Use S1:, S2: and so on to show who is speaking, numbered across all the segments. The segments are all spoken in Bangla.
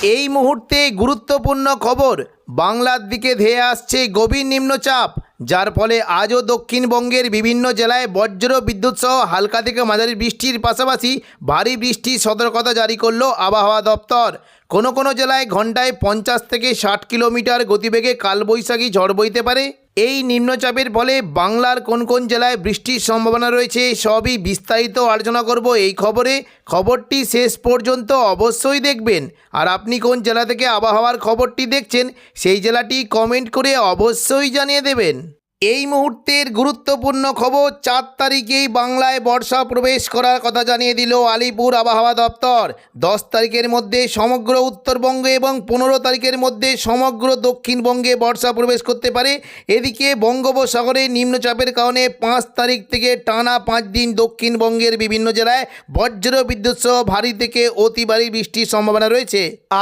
S1: এই মুহূর্তে গুরুত্বপূর্ণ খবর, বাংলার দিকে ধেয়ে আসছে গভীর নিম্নচাপ, যার ফলে আজও দক্ষিণবঙ্গের বিভিন্ন জেলায় বজ্র বিদ্যুৎ সহ হালকা থেকে মাঝারি বৃষ্টির পাশাপাশি ভারী বৃষ্টির সতর্কতা জারি করল আবহাওয়া দপ্তর। কোনো কোনো জেলায় ঘন্টায় 50 থেকে 60 কিলোমিটার গতিবেগে কালবৈশাখী ঝড় বইতে পারে। এই নিম্নচাপের ফলে বাংলার কোন কোন জেলায় বৃষ্টির সম্ভাবনা রয়েছে সবই বিস্তারিত আলোচনা করব এই খবরে। খবরটি শেষ পর্যন্ত অবশ্যই দেখবেন। আর আপনি কোন জেলা থেকে আবহাওয়ার খবরটি দেখছেন সেই জেলাটি কমেন্ট করে অবশ্যই জানিয়ে দেবেন। এই মুহূর্তের গুরুত্বপূর্ণ খবর, 4 তারিখেই বাংলায় বর্ষা প্রবেশ করার কথা জানিয়ে দিল আলিপুর আবহাওয়া দপ্তর। 10 তারিখের মধ্যে সমগ্র উত্তরবঙ্গে এবং 15 তারিখের মধ্যে সমগ্র দক্ষিণবঙ্গে বর্ষা প্রবেশ করতে পারে। এদিকে বঙ্গোপসাগরে নিম্নচাপের কারণে 5 তারিখ থেকে টানা 5 দিন দক্ষিণবঙ্গের বিভিন্ন জেলায় বজ্র বিদ্যুৎ সহ ভারী থেকে অতি ভারী বৃষ্টির সম্ভাবনা রয়েছে।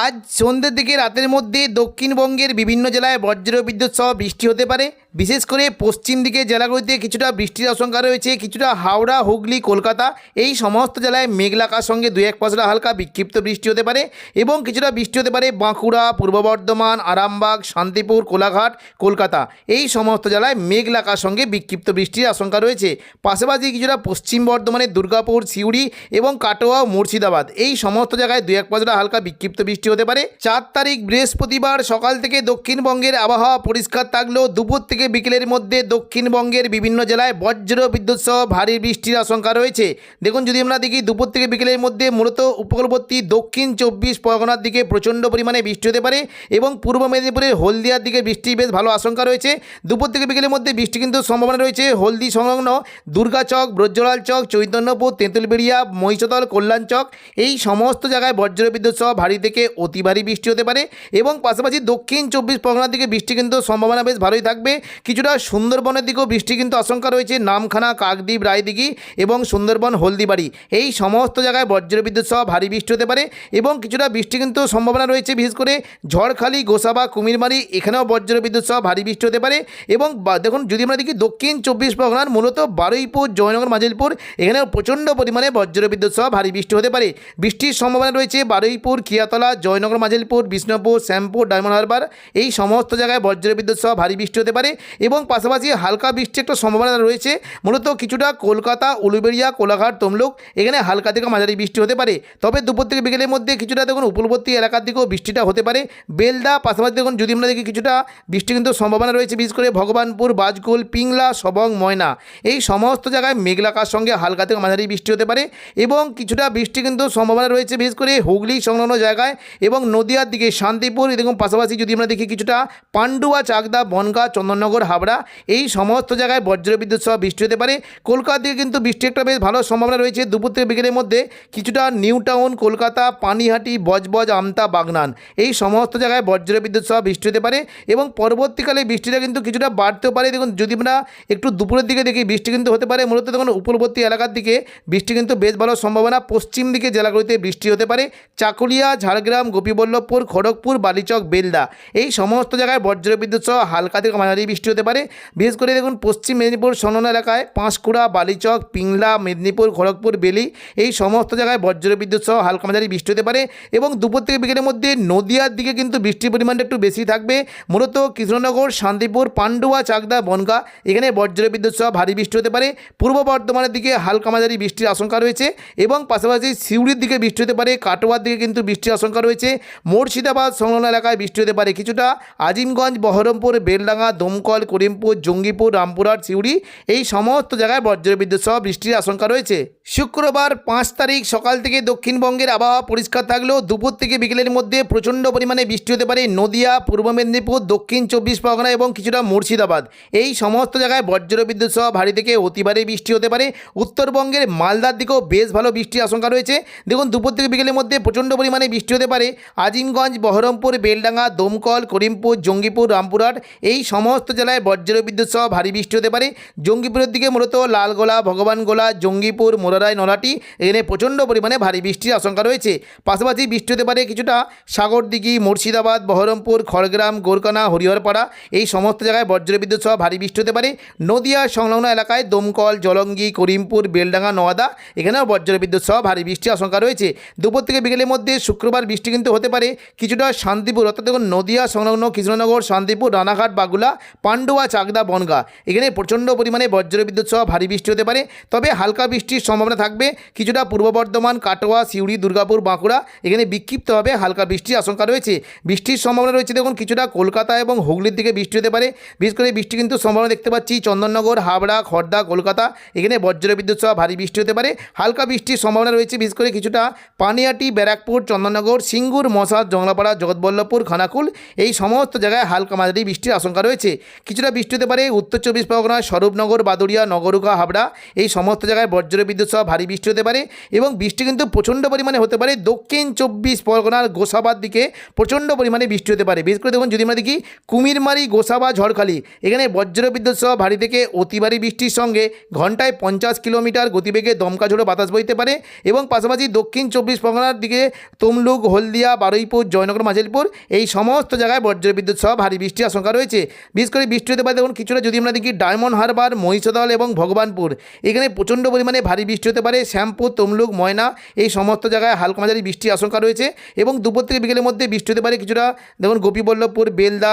S1: আজ সন্ধ্যের দিকে রাতের মধ্যে দক্ষিণবঙ্গের বিভিন্ন জেলায় বজ্র বিদ্যুৎ সহ বৃষ্টি হতে পারে। বিশেষ করে পশ্চিম দিকে জেলাগুলিতে কিছুটা বৃষ্টির আশঙ্কা রয়েছে। কিছুটা হাওড়া, হুগলি, কলকাতা এই সমস্ত জেলায় মেঘলা আকাশের সঙ্গে 2-1 পশলা হালকা বিক্ষিপ্ত বৃষ্টি হতে পারে এবং কিছুটা বৃষ্টি হতে পারে বাঁকুড়া, পূর্ব বর্ধমান, আরামবাগ, শান্তিপুর, কোলাঘাট, কলকাতা এই সমস্ত জেলায় মেঘলা আকাশের সঙ্গে বিক্ষিপ্ত বৃষ্টির আশঙ্কা রয়েছে। পাশাপাশি কিছুটা পশ্চিম বর্ধমানের দুর্গাপুর, সিউড়ি এবং কাটোয়া ও মুর্শিদাবাদ এই সমস্ত জায়গায় 2-1 পশলা হালকা বিক্ষিপ্ত বৃষ্টি হতে পারে। 4 তারিখ বৃহস্পতিবার সকাল থেকে দক্ষিণবঙ্গের আবহাওয়া পরিষ্কার থাকলেও দুপুর থেকে বিকেলের মধ্যে দক্ষিণবঙ্গের বিভিন্ন জেলায় বজ্র বিদ্যুৎ সহ ভারী বৃষ্টির আশঙ্কা রয়েছে। দেখুন, যদি আমরা দেখি দুপুর থেকে বিকেলের মধ্যে মূলত উপকূলবর্তী দক্ষিণ 24 পরগনার দিকে প্রচণ্ড পরিমাণে বৃষ্টি হতে পারে এবং পূর্ব মেদিনীপুরের হলদিয়ার দিকে বৃষ্টির বেশ ভালো আশঙ্কা রয়েছে। দুপুর থেকে বিকেলের মধ্যে বৃষ্টি কিন্তু সম্ভাবনা রয়েছে হলদি সংলগ্ন দুর্গাচক, ব্রজলাল চক, চৈতন্যপুর, তেঁতুলবেড়িয়া, মহিষাদল, কল্যাণ চক এই সমস্ত জায়গায় বজ্র বিদ্যুৎ সহ ভারী থেকে অতি ভারী বৃষ্টি হতে পারে এবং পাশাপাশি দক্ষিণ 24 পরগনার দিকে বৃষ্টি কিন্তু সম্ভাবনা বেশ ভালোই থাকবে। কিছুটা সুন্দরবনের দিকেও বৃষ্টি কিন্তু আশঙ্কা রয়েছে, নামখানা, কাকদ্বীপ, রায়দিঘি এবং সুন্দরবন, হলদিবাড়ি এই সমস্ত জায়গায় বজ্রবিদ্যুৎ সহ ভারী বৃষ্টি হতে পারে এবং কিছুটা বৃষ্টি কিন্তু সম্ভাবনা রয়েছে বিশেষ করে ঝড়খালি, গোসাবা, কুমিরমারি এখানেও বজ্রবিদ্যুৎ সহ ভারী বৃষ্টি হতে পারে। এবং দেখুন, যদি আমরা দেখি দক্ষিণ 24 পরগনার মূলত বারুইপুর, জয়নগর, মাজিলপুর এখানেও প্রচণ্ড পরিমাণে বজ্রবিদ্যুৎ সহ ভারী বৃষ্টি হতে পারে। বৃষ্টির সম্ভাবনা রয়েছে বারুইপুর, কিয়াতলা, জয়নগর, মাজিলপুর, বিষ্ণুপুর, শ্যামপুর, ডায়মন্ড হারবার এই সমস্ত জায়গায় বজ্রবিদ্যুৎ সহ ভারী বৃষ্টি হতে পারে এবং পাশাপাশি হালকা বৃষ্টির একটা সম্ভাবনা রয়েছে মূলত কিছুটা কলকাতা, উলুবেড়িয়া, কোলাঘাট, তমলুক এখানে হালকা থেকে মাঝারি বৃষ্টি হতে পারে। তবে দুপুর থেকে বিকেলের মধ্যে কিছুটা দেখুন উপকূলবর্তী এলাকার দিকেও বৃষ্টিটা হতে পারে। বেলদা পাশাপাশি দেখুন, যদি আমরা দেখি কিছুটা বৃষ্টি কিন্তু সম্ভাবনা রয়েছে বিশেষ করে ভগবানপুর, বাজকুল, পিংলা, সবং, ময়না এই সমস্ত জায়গায় মেঘলা আকাশের সঙ্গে হালকা থেকে মাঝারি বৃষ্টি হতে পারে এবং কিছুটা বৃষ্টি কিন্তু সম্ভাবনা রয়েছে বিশেষ করে হুগলি সংলগ্ন জায়গায় এবং নদিয়ার দিকে শান্তিপুর এবং পাশাপাশি যদি আমরা দেখি কিছুটা পান্ডুয়া, চাকদা, বনগাঁ, চন্দননগর, হাবড়া এই সমস্ত জায়গায় বজ্রবিদ্যুৎ সহ বৃষ্টি হতে পারে। কলকাতা দিকে কিন্তু বৃষ্টি একটা বেশ ভালো সম্ভাবনা রয়েছে দুপুর থেকে বিকেলের মধ্যে কিছুটা নিউ টাউন, কলকাতা, পানিহাটি, বজবজ, আমতা, বাগনান এই সমস্ত জায়গায় বজ্রবিদ্যুৎ সহ বৃষ্টি হতে পারে এবং পরবর্তীকালে বৃষ্টিটা কিন্তু কিছুটা বাড়তেও পারে। দেখুন, যদি আমরা একটু দুপুরের দিকে দেখি বৃষ্টি কিন্তু হতে পারে মূলত দেখুন উপকূলবর্তী এলাকার দিকে বৃষ্টি কিন্তু বেশ ভালো সম্ভাবনা। পশ্চিম দিকে জেলাগুলিতে বৃষ্টি হতে পারে চাকুলিয়া, ঝাড়গ্রাম, গোপীবল্লভপুর, খড়গপুর, বালিচক, বেলদা এই সমস্ত জায়গায় বজ্রবিদ্যুৎ সহ হালকা থেকে মাঝারি বৃষ্টি হতে পারে। বিশেষ করে দেখুন পশ্চিম মেদিনীপুর সংলগ্ন এলাকায় পাঁশকুড়া, বালিচক, পিংলা, মেদিনীপুর, খড়গপুর, বেলি এই সমস্ত জায়গায় বজ্রবিদ্যুৎ সহ হালকা মাঝারি বৃষ্টি হতে পারে এবং দুপুর থেকে বিকেলের মধ্যে নদিয়ার দিকে কিন্তু বৃষ্টির পরিমাণটা একটু বেশি থাকবে মূলত কৃষ্ণনগর, শান্তিপুর, পান্ডুয়া, চাকদা, বনগাঁ এখানে বজ্রবিদ্যুৎ সহ ভারী বৃষ্টি হতে পারে। পূর্ব বর্ধমানের দিকে হালকা মাঝারি বৃষ্টির আশঙ্কা রয়েছে এবং পাশাপাশি সিউড়ির দিকে বৃষ্টি হতে পারে, কাটোয়ার দিকে কিন্তু বৃষ্টির আশঙ্কা রয়েছে, মুর্শিদাবাদ সংলগ্ন এলাকায় বৃষ্টি হতে পারে কিছুটা আজিমগঞ্জ, বহরমপুর, বেলডাঙ্গা, দমকল, করিমপুর, জঙ্গিপুর, রামপুরহাট, সিউড়ি এই সমস্ত জায়গায় বজ্রবিদ্যুৎ সহ বৃষ্টির আশঙ্কা রয়েছে। শুক্রবার 5 তারিখ সকাল থেকে দক্ষিণবঙ্গের আবহাওয়া পরিষ্কার থাকলেও দুপুর থেকে বিকেলের মধ্যে প্রচণ্ড পরিমাণে বৃষ্টি হতে পারে নদিয়া, পূর্ব মেদিনীপুর, দক্ষিণ 24 পরগনা এবং কিছুটা মুর্শিদাবাদ এই সমস্ত জায়গায় বজ্রবিদ্যুৎ সহ ভারী থেকে অতি ভারী বৃষ্টি হতে পারে। উত্তরবঙ্গের মালদার দিকেও বেশ ভালো বৃষ্টির আশঙ্কা রয়েছে। দেখুন, দুপুর থেকে বিকেলের মধ্যে প্রচণ্ড পরিমাণে বৃষ্টি হতে পারে আজিমগঞ্জ, বহরমপুর, বেলডাঙ্গা, দমকল, করিমপুর, জঙ্গিপুর, রামপুরহাট এই সমস্ত জেলায় বজ্রবিদ্যুৎ সহ ভারী বৃষ্টি হতে পারে। জঙ্গিপুরের দিকে মূলত লালগোলা, ভগবানগোলা, জঙ্গিপুর, মোরা চুয়াডাঙ্গায় নলাটি এখানে প্রচণ্ড পরিমাণে ভারী বৃষ্টির আশঙ্কা রয়েছে। পাশাপাশি বৃষ্টি হতে পারে কিছুটা সাগরদিঘি, মুর্শিদাবাদ, বহরমপুর, খড়গ্রাম, গোরকানা, হরিহরপাড়া এই সমস্ত জায়গায় বজ্রবিদ্যুৎ সহ ভারী বৃষ্টি হতে পারে। নদিয়া সংলগ্ন এলাকায় দমকল, জলঙ্গি, করিমপুর, বেলডাঙ্গা, নওয়াদা এখানেও বজ্রবিদ্যুৎ সহ ভারী বৃষ্টির আশঙ্কা রয়েছে। দুপুর থেকে বিকেলের মধ্যে শুক্রবার বৃষ্টি কিন্তু হতে পারে কিছুটা শান্তিপুর অর্থাৎ দেখুন নদিয়া সংলগ্ন কৃষ্ণনগর, শান্তিপুর, রানাঘাট, বাগুলা, পান্ডুয়া, চাকদা, বনগাঁ এখানে প্রচণ্ড পরিমাণে বজ্রবিদ্যুৎ সহ ভারী বৃষ্টি হতে পারে। তবে হালকা বৃষ্টির সম্ভাবনা থাকবে কিছুটা পূর্ব বর্ধমান, কাটোয়া, সিউড়ি, দুর্গাপুর, বাঁকুড়া এখানে বিক্ষিপ্তভাবে হালকা বৃষ্টির আশঙ্কা রয়েছে। বৃষ্টির সম্ভাবনা রয়েছে দেখুন কিছুটা কলকাতা এবং হুগলির দিকে বৃষ্টি হতে পারে। বিশেষ করে বৃষ্টি কিন্তু সম্ভাবনা দেখতে পাচ্ছি চন্দননগর, হাবড়া, খড়দা, কলকাতা এখানে বজ্রবিদ্যুৎ সহ ভারী বৃষ্টি হতে পারে। হালকা বৃষ্টির সম্ভাবনা রয়েছে বিশেষ করে কিছুটা পানিয়াটি, ব্যারাকপুর, চন্দননগর, সিঙ্গুর, মশাদ, জংলাপাড়া, জগৎবল্লভপুর, খানাকুল এই সমস্ত জায়গায় হালকা মাঝারি বৃষ্টির আশঙ্কা রয়েছে। কিছুটা বৃষ্টি হতে পারে উত্তর চব্বিশ পরগনা, স্বরূপনগর, বাদুড়িয়া, নগরুকা, হাবড়া এই সমস্ত জায়গায় বজ্রবিদ্যুৎ সহ ভারী বৃষ্টি হতে পারে। এবং বৃষ্টি কিন্তু প্রচণ্ড পরিমাণে হতে পারে দক্ষিণ চব্বিশ পরগনার গোসাবার দিকে প্রচণ্ড পরিমাণে বৃষ্টি হতে পারে। বিশেষ করে দেখুন যদি আমরা দেখি কুমিরমারি, গোসাবা, ঝড়খালি এখানে বজ্রবিদ্যুৎ সহ ভারী থেকে অতি ভারী বৃষ্টির সঙ্গে ঘন্টায় 50 কিলোমিটার গতিবেগে দমকা ঝোড়ো বাতাস বইতে পারে। এবং পাশাপাশি দক্ষিণ চব্বিশ পরগনার দিকে তমলুক, হলদিয়া, বারুইপুর, জয়নগর, মাঝেরপুর এই সমস্ত জায়গায় বজ্রবিদ্যুৎ সহ ভারী বৃষ্টির আশঙ্কা রয়েছে। বিশেষ করে বৃষ্টি হতে পারে দেখুন কিছুটা যদি আমরা দেখি ডায়মন্ড হারবার, মহিষাদল এবং ভগবানপুর এখানে প্রচণ্ড পরিমাণে ভারী বৃষ্টি হতে পারে। শ্যামপুর, তমলুক, ময়না এই সমস্ত জায়গায় হালকা মাঝারি বৃষ্টির আশঙ্কা রয়েছে। এবং দুপুর থেকে বিকেলের মধ্যে বৃষ্টি হতে পারে কিছুটা দেখুন গোপীবল্লভপুর, বেলদা,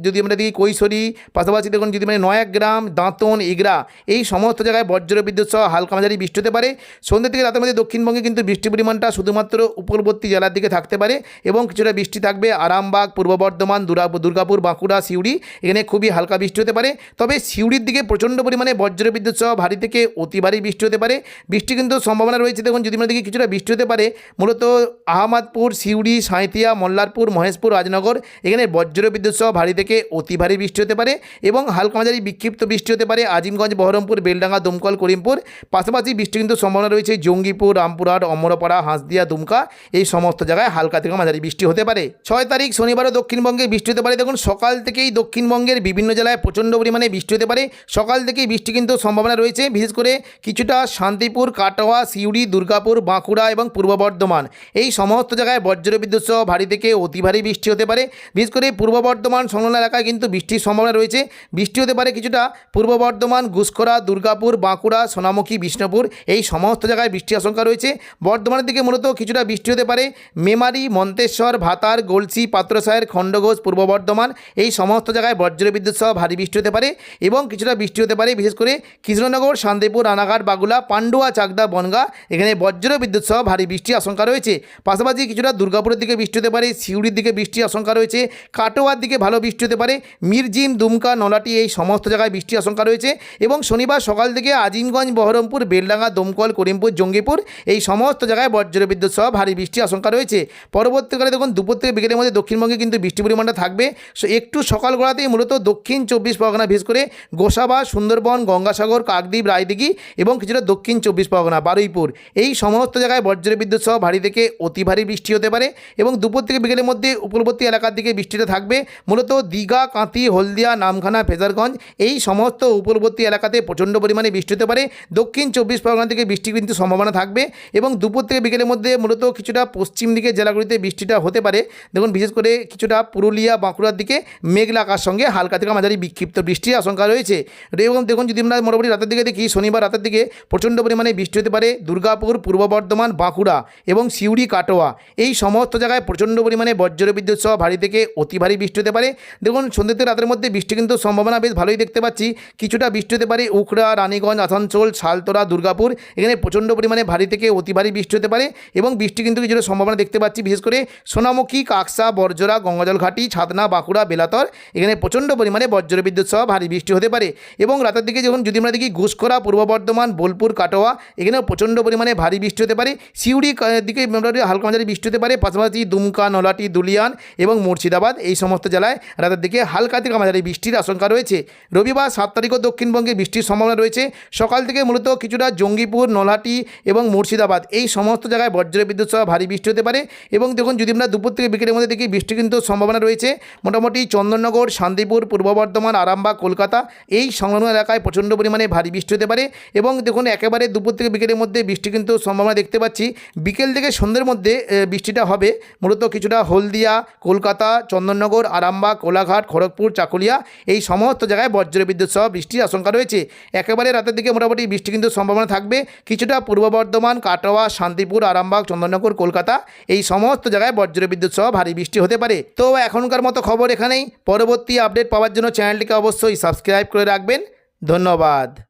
S1: যদি আমরা দেখি কৈশোরী, পাশাপাশি দেখুন যদি মানে নয়াগ্রাম, দাঁতন, ইগরা এই সমস্ত জায়গায় বজ্রবিদ্যুৎ সহ হালকা মাঝারি বৃষ্টি হতে পারে। সন্ধ্যে থেকে রাতের মধ্যে দক্ষিণবঙ্গে কিন্তু বৃষ্টির পরিমাণটা শুধুমাত্র উপকূলবর্তী জেলার দিকে থাকতে পারে এবং কিছুটা বৃষ্টি থাকবে আরামবাগ, পূর্ব বর্ধমান, দুর্গাপুর, বাঁকুড়া, সিউড়ি এখানে খুবই হালকা বৃষ্টি হতে পারে। তবে সিউড়ির দিকে প্রচণ্ড পরিমাণে বজ্রবিদ্যুৎ সহ ভারী থেকে অতি ভারী বৃষ্টি হতে পারে। বৃষ্টি কিন্তু সম্ভাবনা রয়েছে দেখুন যদি আমরা দেখি কিছুটা বৃষ্টি হতে পারে মূলত আহমদপুর, সিউড়ি, সাঁইথিয়া, মল্লারপুর, মহেশপুর, রাজনগর এখানে বজ্রবিদ্যুৎ সহ ভারী থেকে অতি ভারী বৃষ্টি হতে পারে এবং হালকা মাঝারি বিক্ষিপ্ত বৃষ্টি হতে পারে আজিমগঞ্জ, বহরমপুর, বেলডাঙ্গা, দমকল, করিমপুর। পাশাপাশি বৃষ্টি কিন্তু সম্ভাবনা রয়েছে জঙ্গিপুর, রামপুরহাট, অমরপাড়া, হাঁসদিয়া, দুমকা এই সমস্ত জায়গায় হালকা থেকে মাঝারি বৃষ্টি হতে পারে। 6 তারিখ শনিবারও দক্ষিণবঙ্গে বৃষ্টি হতে পারে। দেখুন সকাল থেকেই দক্ষিণবঙ্গের বিভিন্ন জেলায় প্রচণ্ড পরিমাণে বৃষ্টি হতে পারে। সকাল থেকেই বৃষ্টি কিন্তু সম্ভাবনা রয়েছে বিশেষ করে কিছুটা শান্তিপুর, কাটোয়া, সিউড়ি, দুর্গাপুর, বাঁকুড়া এবং পূর্ব বর্ধমান এই সমস্ত জায়গায় বজ্রবিদ্যুৎ সহ ভারী থেকে অতি ভারী বৃষ্টি হতে পারে। বিশেষ করে পূর্ব বর্ধমান সংলগ্ন এলাকায় কিন্তু বৃষ্টির সম্ভাবনা রয়েছে। বৃষ্টি হতে পারে কিছুটা পূর্ব বর্ধমান, ঘুষখরা, দুর্গাপুর, বাঁকুড়া, সোনামুখী, বিষ্ণুপুর এই সমস্ত জায়গায় বৃষ্টির আশঙ্কা রয়েছে। বর্ধমানের দিকে মূলত কিছুটা বৃষ্টি হতে পারে মেমারি, মন্তেশ্বর, ভাতার, গলসি, পাত্রসাহের, খণ্ডঘোষ, পূর্ব বর্ধমান এই সমস্ত জায়গায় বজ্রবিদ্যুৎ সহ ভারী বৃষ্টি হতে পারে এবং কিছুটা বৃষ্টি হতে পারে বিশেষ করে কৃষ্ণনগর, শান্তিপুর, রানাঘাট, বাগুলা, পান্ডুয়া, চাকদা, বনগাঁ এখানে বজ্রবিদ্যুৎ সহ ভারী বৃষ্টির আশঙ্কা রয়েছে। পাশাপাশি কিছুটা দুর্গাপুরের দিকে বৃষ্টি হতে পারে, সিউড়ির দিকে বৃষ্টির আশঙ্কা রয়েছে, কাটোয়ার দিকে ভালো বৃষ্টি হতে পারে, মিরজিম, দুমকা, নলাটি এই সমস্ত জায়গায় বৃষ্টির আশঙ্কা রয়েছে। এবং শনিবার সকাল থেকে আজিমগঞ্জ, বহরমপুর, বেলডাঙ্গা, দমকল, করিমপুর, জঙ্গিপুর এই সমস্ত জায়গায় বজ্রবিদ্যুৎ সহ ভারী বৃষ্টির আশঙ্কা রয়েছে। পরবর্তীকালে দেখুন দুপুর থেকে বিকেলের মধ্যে দক্ষিণবঙ্গে কিন্তু বৃষ্টির পরিমাণটা থাকবে একটু সকাল গড়াতেই মূলত দক্ষিণ চব্বিশ পরগনা বিশেষ করে গোসাবা, সুন্দরবন, গঙ্গাসাগর, কাকদ্বীপ, রায়দিঘি এবং কিছুটা দক্ষিণ চব্বিশ পরগনা, বারুইপুর এই সমস্ত জায়গায় বজ্রবিদ্যুৎ সহ ভারী থেকে অতি ভারী বৃষ্টি হতে পারে। এবং দুপুর থেকে বিকেলের মধ্যে উপকূলবর্তী এলাকার দিকে বৃষ্টিটা থাকবে মূলত দীঘা, কাঁথি, হলদিয়া, নামখানা, ফেজারগঞ্জ এই সমস্ত উপকূলবর্তী এলাকাতে প্রচণ্ড পরিমাণে বৃষ্টি হতে পারে। দক্ষিণ চব্বিশ পরগনা থেকে বৃষ্টি কিন্তু সম্ভাবনা থাকবে এবং দুপুর থেকে বিকেলের মধ্যে মূলত কিছুটা পশ্চিম দিকের জেলাগুলিতে বৃষ্টিটা হতে পারে। দেখুন বিশেষ করে কিছুটা পুরুলিয়া, বাঁকুড়ার দিকে মেঘলা আকাশ সঙ্গে হালকা থেকে মাঝারি বিক্ষিপ্ত বৃষ্টির আশঙ্কা রয়েছে। এবং দেখুন যদি আমরা মোটামুটি রাতের দিকে দেখি শনিবার রাতের দিকে প্রচণ্ড পরিমাণে বৃষ্টি হতে পারে দুর্গাপুর, পূর্ব বর্ধমান, বাঁকুড়া এবং সিউড়ি, কাটোয়া এই সমস্ত জায়গায় প্রচণ্ড পরিমাণে বজ্রবিদ্যুৎ সহ ভারী থেকে অতি ভারী বৃষ্টি হতে পারে। দেখুন সন্ধ্যে থেকে রাতের মধ্যে বৃষ্টি কিন্তু সম্ভাবনা বেশ ভালোই দেখতে পাচ্ছি। কিছুটা বৃষ্টি হতে পারে উখড়া, রানীগঞ্জ, আসানসোল, শালতোরা, দুর্গাপুর এখানে প্রচণ্ড পরিমাণে ভারী থেকে অতি ভারী বৃষ্টি হতে পারে এবং বৃষ্টি কিন্তু কিছুটা সম্ভাবনা দেখতে পাচ্ছি বিশেষ করে সোনামুখী, কাকসা, বরজোড়া, গঙ্গাজল ঘাটি, ছাতনা, বাঁকুড়া, বেলাতর এখানে প্রচণ্ড পরিমাণে বজ্রবিদ্যুৎ সহ ভারী বৃষ্টি হতে পারে। এবং রাতের দিকে যখন যদি আমরা দেখি ঘুষখরা, পূর্ব বর্ধমান, বোলপুর, কাটোয়া এখানেও প্রচণ্ড পরিমাণে ভারী বৃষ্টি হতে পারে। সিউড়ি দিকে হালকা মাঝারি বৃষ্টি হতে পারে। পাশাপাশি দুমকা, নলাটি, দুলিয়ান এবং মুর্শিদাবাদ এই সমস্ত জেলায় রাতের দিকে হালকা থেকে মাঝারি বৃষ্টির আশঙ্কা রয়েছে। রবিবার 7 তারিখও দক্ষিণবঙ্গে বৃষ্টির সম্ভাবনা রয়েছে। সকাল থেকে মূলত কিছুটা জঙ্গিপুর, নলহাটি এবং মুর্শিদাবাদ এই সমস্ত জায়গায় বজ্রবিদ্যুৎ সহ ভারী বৃষ্টি হতে পারে। এবং দেখুন যদি আমরা দুপুর থেকে বিকেলের মধ্যে দেখি বৃষ্টি কিন্তু সম্ভাবনা রয়েছে মোটামুটি চন্দননগর, শান্তিপুর, পূর্ব বর্ধমান, আরামবাগ, কলকাতা এই সংলগ্ন এলাকায় প্রচণ্ড পরিমাণে ভারী বৃষ্টি হতে পারে। এবং দেখুন একেবারে একেবারে দুপুর থেকে বিকেলের মধ্যে বৃষ্টি কিন্তু সম্ভাবনা দেখতে পাচ্ছি। বিকেল থেকে সন্ধ্যের মধ্যে বৃষ্টিটা হবে মূলত কিছুটা হলদিয়া, কলকাতা, চন্দননগর, আরামবাগ, কোলাঘাট, খড়গপুর, চাকুলিয়া এই সমস্ত জায়গায় বজ্রবিদ্যুৎ সহ বৃষ্টির আশঙ্কা রয়েছে। একেবারে রাতের দিকে মোটামুটি বৃষ্টি কিন্তু সম্ভাবনা থাকবে। কিছুটা পূর্ব বর্ধমান, কাটোয়া, শান্তিপুর, আরামবাগ, চন্দননগর, কলকাতা এই সমস্ত জায়গায় বজ্রবিদ্যুৎ সহ ভারী বৃষ্টি হতে পারে। তো এখনকার মতো খবর এখানেই। পরবর্তী আপডেট পাওয়ার জন্য চ্যানেলটিকে অবশ্যই সাবস্ক্রাইব করে রাখবেন। ধন্যবাদ।